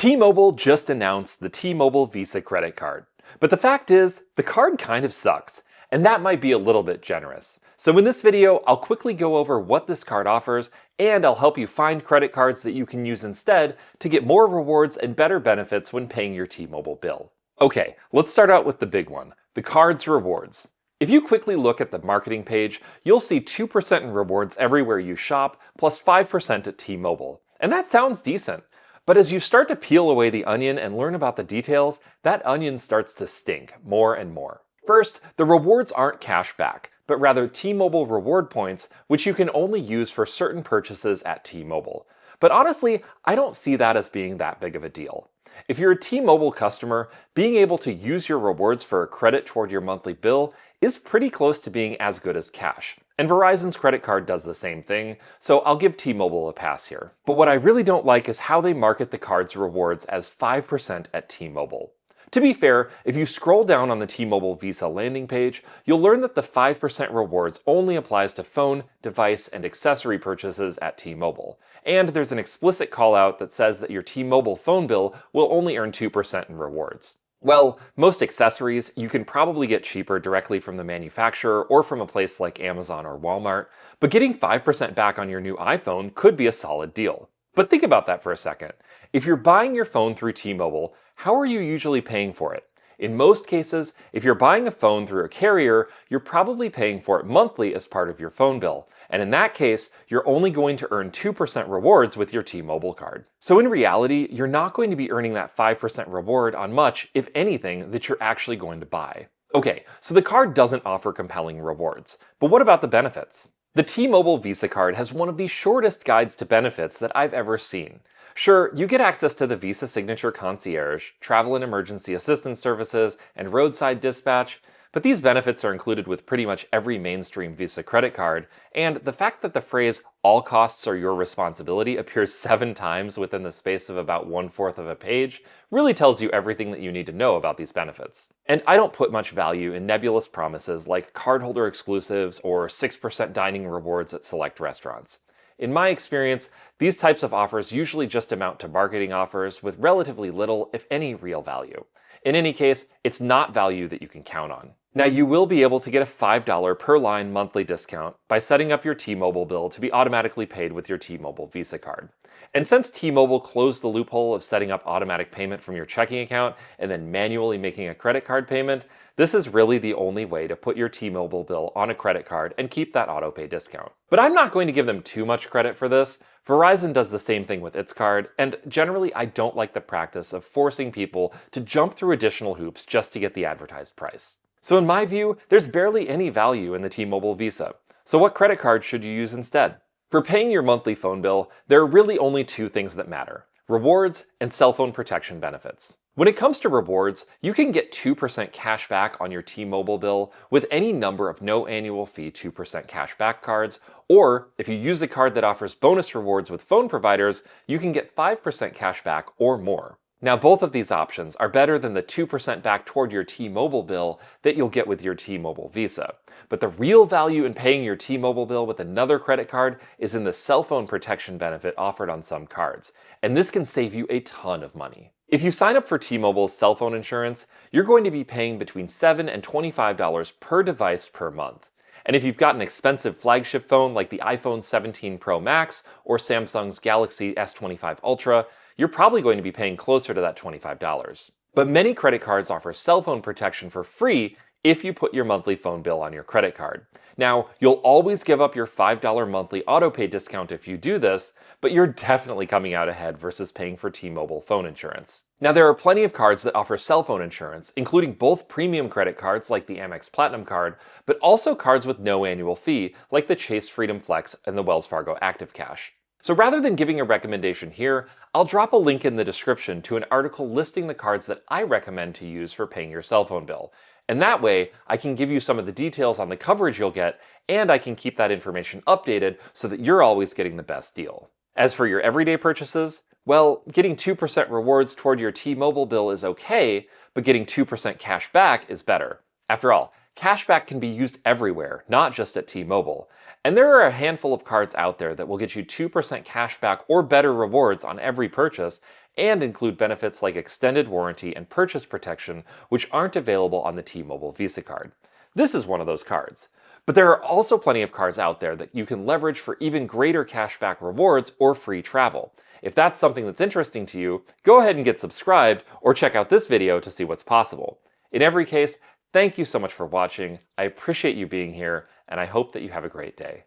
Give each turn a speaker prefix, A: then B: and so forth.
A: T-Mobile just announced the T-Mobile Visa credit card. But the fact is, the card kind of sucks, and that might be a little bit generous. So in this video, I'll quickly go over what this card offers, and I'll help you find credit cards that you can use instead to get more rewards and better benefits when paying your T-Mobile bill. Okay, let's start out with the big one, the card's rewards. If you quickly look at the marketing page, you'll see 2% in rewards everywhere you shop, plus 5% at T-Mobile. And that sounds decent. But as you start to peel away the onion and learn about the details, that onion starts to stink more and more. First, the rewards aren't cash back, but rather T-Mobile reward points, which you can only use for certain purchases at T-Mobile. But honestly, I don't see that as being that big of a deal. If you're a T-Mobile customer, being able to use your rewards for a credit toward your monthly bill is pretty close to being as good as cash. And Verizon's credit card does the same thing, so I'll give T-Mobile a pass here. But what I really don't like is how they market the card's rewards as 5% at T-Mobile. To be fair, if you scroll down on the T-Mobile Visa landing page, you'll learn that the 5% rewards only applies to phone, device, and accessory purchases at T-Mobile. And there's an explicit call out that says that your T-Mobile phone bill will only earn 2% in rewards. Well, most accessories you can probably get cheaper directly from the manufacturer or from a place like Amazon or Walmart, but getting 5% back on your new iPhone could be a solid deal. But think about that for a second. If you're buying your phone through T-Mobile, how are you usually paying for it? In most cases, if you're buying a phone through a carrier, you're probably paying for it monthly as part of your phone bill. And in that case, you're only going to earn 2% rewards with your T-Mobile card. So in reality, you're not going to be earning that 5% reward on much, if anything, that you're actually going to buy. Okay, so the card doesn't offer compelling rewards. But what about the benefits? The T-Mobile Visa card has one of the shortest guides to benefits that I've ever seen. Sure, you get access to the Visa Signature Concierge, travel and emergency assistance services, and roadside dispatch, but these benefits are included with pretty much every mainstream Visa credit card, and the fact that the phrase, "all costs are your responsibility," appears 7 times within the space of about 1/4 of a page really tells you everything that you need to know about these benefits. And I don't put much value in nebulous promises like cardholder exclusives or 6% dining rewards at select restaurants. In my experience, these types of offers usually just amount to marketing offers with relatively little, if any, real value. In any case, it's not value that you can count on. Now, you will be able to get a $5 per line monthly discount by setting up your T-Mobile bill to be automatically paid with your T-Mobile Visa card. And since T-Mobile closed the loophole of setting up automatic payment from your checking account and then manually making a credit card payment, this is really the only way to put your T-Mobile bill on a credit card and keep that autopay discount. But I'm not going to give them too much credit for this. Verizon does the same thing with its card, and generally I don't like the practice of forcing people to jump through additional hoops just to get the advertised price. So in my view, there's barely any value in the T-Mobile Visa. So what credit card should you use instead? For paying your monthly phone bill, there are really only 2 things that matter: rewards and cell phone protection benefits. When it comes to rewards, you can get 2% cash back on your T-Mobile bill with any number of no annual fee 2% cash back cards, or if you use a card that offers bonus rewards with phone providers, you can get 5% cash back or more. Now, both of these options are better than the 2% back toward your T-Mobile bill that you'll get with your T-Mobile Visa. But the real value in paying your T-Mobile bill with another credit card is in the cell phone protection benefit offered on some cards, and this can save you a ton of money. If you sign up for T-Mobile's cell phone insurance, you're going to be paying between $7 and $25 per device per month. And if you've got an expensive flagship phone like the iPhone 17 Pro Max or Samsung's Galaxy S25 Ultra, you're probably going to be paying closer to that $25. But many credit cards offer cell phone protection for free if you put your monthly phone bill on your credit card. Now, you'll always give up your $5 monthly autopay discount if you do this, but you're definitely coming out ahead versus paying for T-Mobile phone insurance. Now, there are plenty of cards that offer cell phone insurance, including both premium credit cards like the Amex Platinum card, but also cards with no annual fee like the Chase Freedom Flex and the Wells Fargo Active Cash. So rather than giving a recommendation here, I'll drop a link in the description to an article listing the cards that I recommend to use for paying your cell phone bill. And that way, I can give you some of the details on the coverage you'll get, and I can keep that information updated so that you're always getting the best deal. As for your everyday purchases, well, getting 2% rewards toward your T-Mobile bill is okay, but getting 2% cash back is better. After all, cashback can be used everywhere, not just at T-Mobile. And there are a handful of cards out there that will get you 2% cashback or better rewards on every purchase, and include benefits like extended warranty and purchase protection, which aren't available on the T-Mobile Visa card. This is one of those cards. But there are also plenty of cards out there that you can leverage for even greater cashback rewards or free travel. If that's something that's interesting to you, go ahead and get subscribed or check out this video to see what's possible. In every case, thank you so much for watching. I appreciate you being here, and I hope that you have a great day.